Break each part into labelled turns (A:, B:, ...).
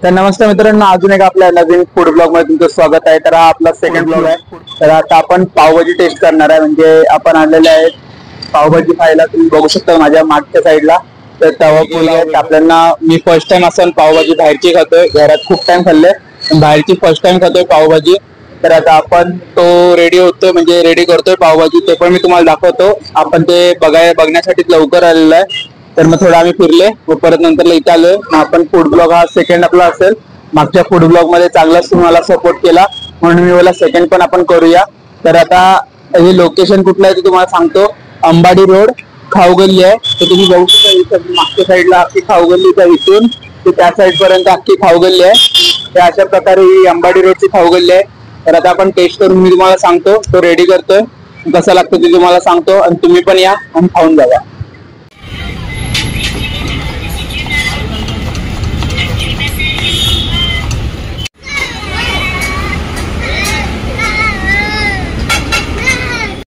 A: तर नमस्कार मित्रांनो, अजून एक आपल्या नवीन फूड ब्लॉग मध्ये तुमचं स्वागत आहे। तर हा आपला सेकंड ब्लॉग आहे। तर आता आपण पावभाजी टेस्ट करणार आहे। म्हणजे आपण आणलेले आहे पावभाजी खायला। तुम्ही बघू शकता माझ्या मागच्या साईडला तर तवा फुल आहे। आपल्याला मी फर्स्ट टाइम असं पावभाजी बाहेरची खातोय। घरात खूप टाइम खाल्ले, बाहेरची फर्स्ट टाइम खातोय पावभाजी। तर आता आपण तो रेडी होतोय, म्हणजे रेडी करतोय पावभाजी, ते पण मी तुम्हाला दाखवतो। आपण ते बघण्यासाठी लवकर आलेलो आहे। तर मग थोडं आम्ही फिरले व परत नंतर इथे आलोय। आपण फूड ब्लॉग हा सेकंड आपला असेल। मागच्या फूड ब्लॉग मध्ये चांगलाच तुम्ही मला सपोर्ट केला, म्हणून मी मला सेकंड पण आपण करूया। तर आता हे लोकेशन कुठलं आहे ते तुम्हाला सांगतो। अंबाडी रोड खाऊगल्ली आहे। तर तुम्ही बघू शकता मागच्या साईडला अख्खी खाऊगल्ली, इथून ते त्या साईड पर्यंत अख्खी खाऊगल्ली आहे। त्या अशा प्रकारे ही अंबाडी रोडची खाऊगल्ली आहे। तर आता आपण टेस्ट करून मी तुम्हाला सांगतो, तो रेडी करतोय, कसं लागतं ते तुम्हाला सांगतो आणि तुम्ही पण या आणि खाऊन जावा।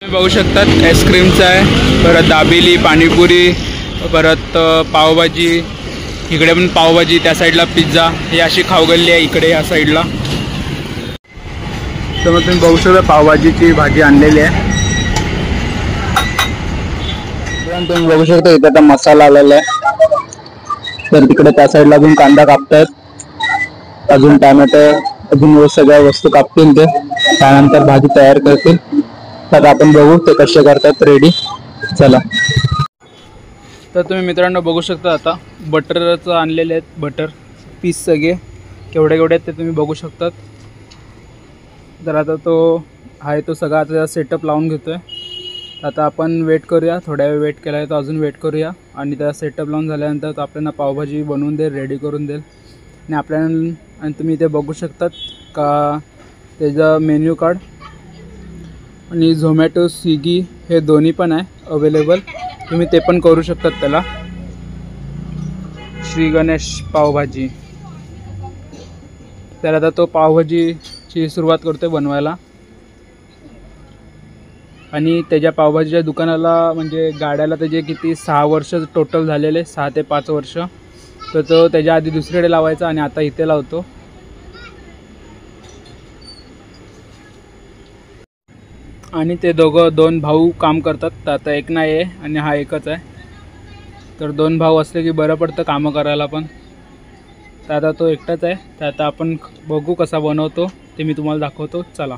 B: बघू शकतात आईस्क्रीमचा आहे, परत दाबेली, पाणीपुरी, परत पावभाजी, इकडे पण पावभाजी, त्या साईडला पिझ्झा, ही अशी खाऊगल्ली आहे इकडे या साईडला।
A: तर मग तुम्ही बघू शकता पावभाजीची भाजी आणलेली आहे। तुम्ही बघू शकता इथे आता मसाला आलेला आहे। तर तिकडे त्या साईडला अजून कांदा कापतायत, अजून टोमॅटो, अजून सगळ्या वस्तू कापतील ते, त्यानंतर भाजी तयार करतील। तर आपण बघू ते कसे करतात रेडी, चला।
B: तर तुम्ही मित्रांनो बघू शकता आता बटरचं आणलेले आहेत, बटर पीस सगळे केवढे केवढे आहेत ते तुम्ही बघू शकतात। तर आता तो आहे तो सगळा आता सेटअप लावून घेतोय। आता आपण वेट करूया, थोड्या वेळ वेट केला आहे तर अजून वेट करूया, आणि त्या सेटअप लावून झाल्यानंतर तो आपल्याला पावभाजी बनवून देईल, रेडी करून देईल। आणि आपल्याला आणि तुम्ही इथे बघू शकतात का त्याचा मेन्यू कार्ड, आणि झोमॅटो, स्विगी हे दोन्ही पण आहे अवेलेबल, तुम्ही ते पण करू शकतात त्याला। श्री गणेश पावभाजी। तर आता तो पावभाजीची सुरुवात करतोय बनवायला, आणि त्याच्या पावभाजीच्या दुकानाला म्हणजे गाड्याला त्याचे किती 6 वर्ष टोटल झालेले, 6 ते 5 वर्ष। तर तो त्याच्या आधी दुसरीकडे लावायचा आणि आता इथे लावतो। आणि ते दोन भाऊ काम करतात, तर आता एक नाही आहे आणि हा एकच आहे। तर 2 भाऊ असले की बरं पडतं कामं करायला पण। तर आता तो एकटाच आहे, तर आता आपण बघू कसा बनवतो ते मी तुम्हाला दाखवतो, चला।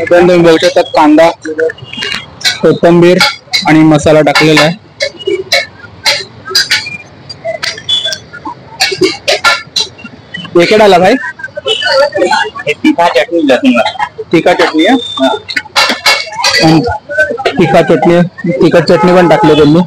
A: तुम्ही बघू शकता कांदा, कोथिंबीर आणि मसाला टाकलेला आहे. एकेडाला भाई तिखा चटणी आहे. तिखट चटणी पण टाकली त्यांनी.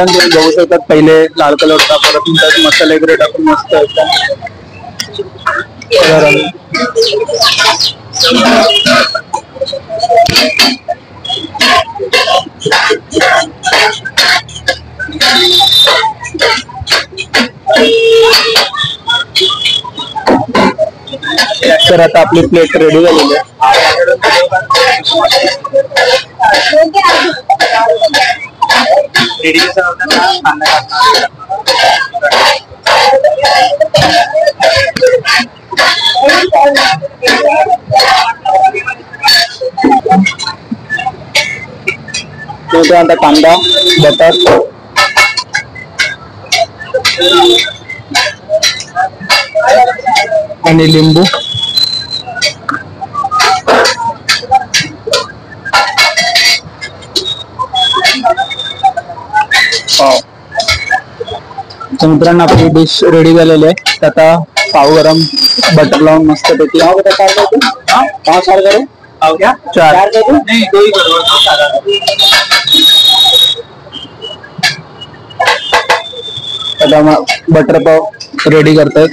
A: तुम्ही बघू शकता पहिले लाल कलर परत मसाले वगैरे टाकून मस्त तर आता आपली प्लेट रेडी झालेली आहे. आता कांदा, बटर आणि लिंबू मित्रांनो आपली डिश रेडी झालेली आहे. आता पाव गरम बटर लावून मस्त पैकी चार आता बटर पाव रेडी करतात.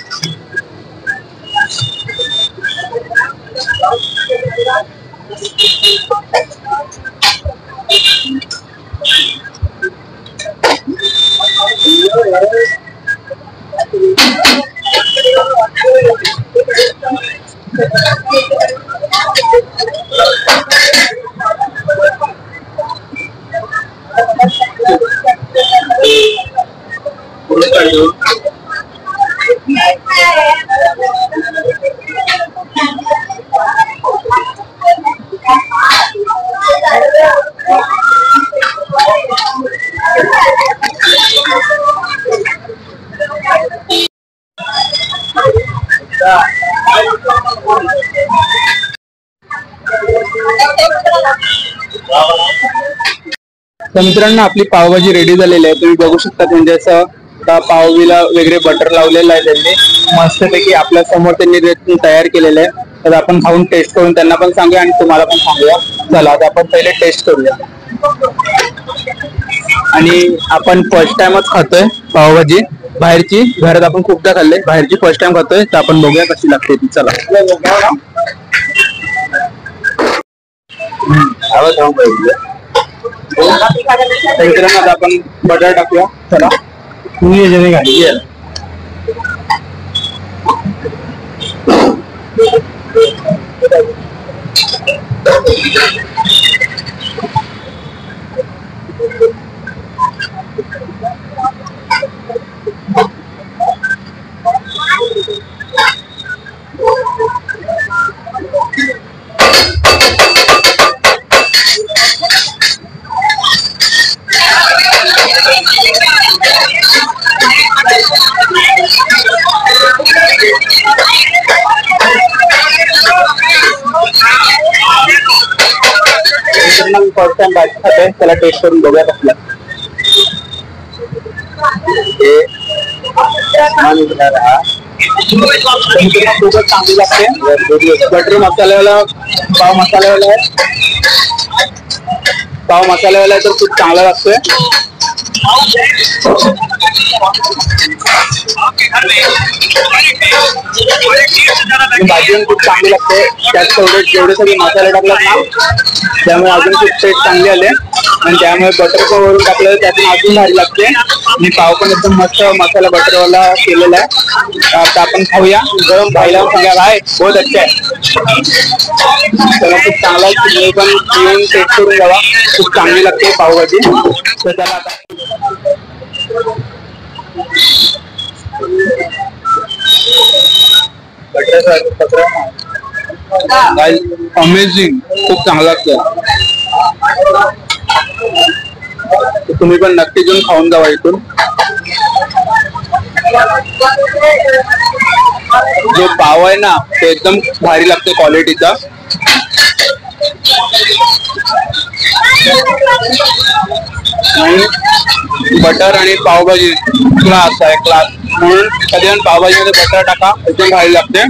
A: तर मित्रांनो आपली पावभाजी रेडी झालेली आहे. तुम्ही बघू शकता म्हणजे असं पावभाजीला वेगळे बटर लावलेलं आहे त्यांनी मस्तपैकी आपल्या समोर त्यांनी तयार केलेलं आहे. तर आपण खाऊन टेस्ट करून त्यांना पण सांगूया आणि तुम्हाला पण सांगूया. चला आता आपण पहिले टेस्ट करूया. आणि आपण फर्स्ट टाइमच खातोय पावभाजी बाहेरची. घरात आपण खूपदा खाल्ले, बाहेरची फर्स्ट टाइम खातोय. तर आपण बघूया कशी लागते ती. चला आता आपण बटर टाकूया. चला घाली फर्स्ट टाइम भाजी खाते. त्याला टेस्ट करून बघूया कसला. खूपच चांगली लागते. बटर मसाल्यावाला पाव मसाल्यावाला आहे. पाव मसाल्यावाला आहे तर खूप चांगला लागतोय. भाजी खूप चांगली लागते. त्यात जेवढे सगळे मसाले टाकले त्यामुळे अजून खूप टेस्ट चांगली आले. आणि त्यामुळे बटर पण वरून टाकलं त्यातून अजून भारी लागते आणि पाव पण एकदम मस्त मसाला बटरवाला केलेला आहे. आता आपण खाऊया. गरम खायला सांगा भाई बहुत अच्छा आहे. त्याला खूप चांगला आहे. तुम्ही पण येऊन टेस्ट करून जावा. खूप चांगली लागते पावभाजी. तर त्याला आता अमेझिंग, खूप चांगलं लागतं. तुम्ही पण नक्की घेऊन खाऊन जावा इथून. जो पाव आहे ना ते एकदम भारी लागते क्वालिटीचा. बटर आणि पावभाजी क्लास आहे, क्लास. म्हणून कधी पण पावभाजीमध्ये बटर टाका, एकदम भारी लागते.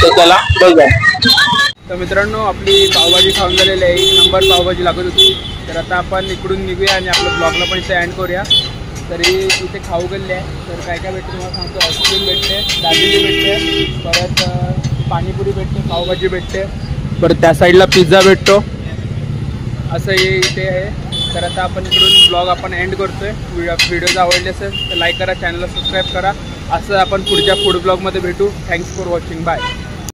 A: तर चला बघा.
B: तर मित्रांनो, आपली पावभाजी खाऊन झालेली आहे. 1 नंबर पावभाजी लागत होती. तर आता आपण इकडून निघूया आणि आपल्या ब्लॉगला पण इथे एंड करूया. तरी इथे खाऊ गेले आहे. तर काय काय भेटते तुम्हाला सांगतो. आईस्क्रीम भेटते, दाबेली भेटते, परत पाणीपुरी भेटते, पावभाजी भेटते, परत त्या साईडला पिझ्झा भेटतो. असं हे इथे आहे. तर आता आपण इकडून ब्लॉग आपण एंड करतोय. व्हिडिओ आवडले असेल तर लाईक करा, चॅनलला सबस्क्राईब करा. असं आपण पुढच्या फूड ब्लॉगमध्ये भेटू. Thanks for watching. बाय.